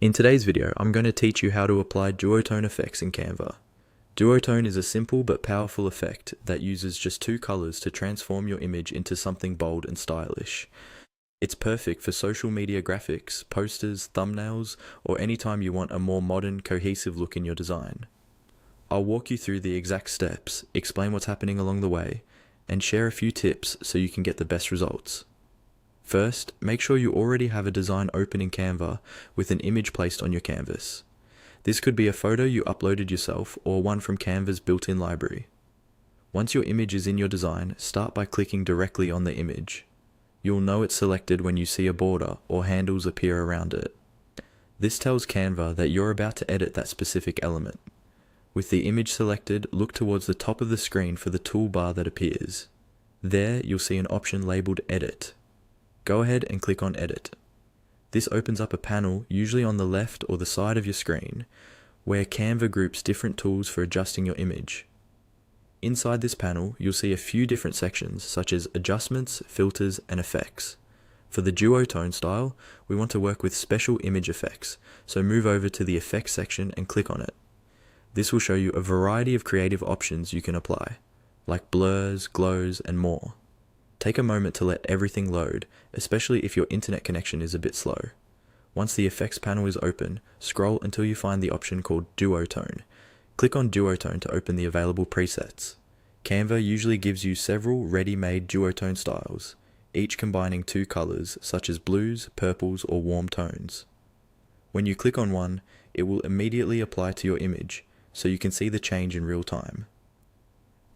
In today's video, I'm going to teach you how to apply duotone effects in Canva. Duotone is a simple but powerful effect that uses just two colors to transform your image into something bold and stylish. It's perfect for social media graphics, posters, thumbnails, or anytime you want a more modern, cohesive look in your design. I'll walk you through the exact steps, explain what's happening along the way, and share a few tips so you can get the best results. First, make sure you already have a design open in Canva with an image placed on your canvas. This could be a photo you uploaded yourself or one from Canva's built-in library. Once your image is in your design, start by clicking directly on the image. You'll know it's selected when you see a border or handles appear around it. This tells Canva that you're about to edit that specific element. With the image selected, look towards the top of the screen for the toolbar that appears. There, you'll see an option labeled Edit. Go ahead and click on Edit. This opens up a panel, usually on the left or the side of your screen, where Canva groups different tools for adjusting your image. Inside this panel, you'll see a few different sections, such as Adjustments, Filters, and Effects. For the duotone style, we want to work with special image effects, so move over to the Effects section and click on it. This will show you a variety of creative options you can apply, like blurs, glows, and more. Take a moment to let everything load, especially if your internet connection is a bit slow. Once the effects panel is open, scroll until you find the option called Duotone. Click on Duotone to open the available presets. Canva usually gives you several ready-made duotone styles, each combining two colors such as blues, purples, or warm tones. When you click on one, it will immediately apply to your image, so you can see the change in real time.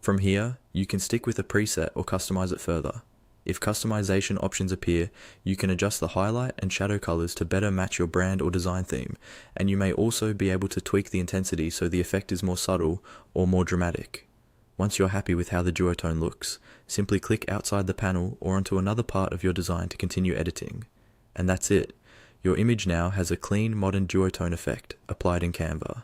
From here, you can stick with a preset or customize it further. If customization options appear, you can adjust the highlight and shadow colors to better match your brand or design theme, and you may also be able to tweak the intensity so the effect is more subtle or more dramatic. Once you're happy with how the duotone looks, simply click outside the panel or onto another part of your design to continue editing. And that's it. Your image now has a clean, modern duotone effect applied in Canva.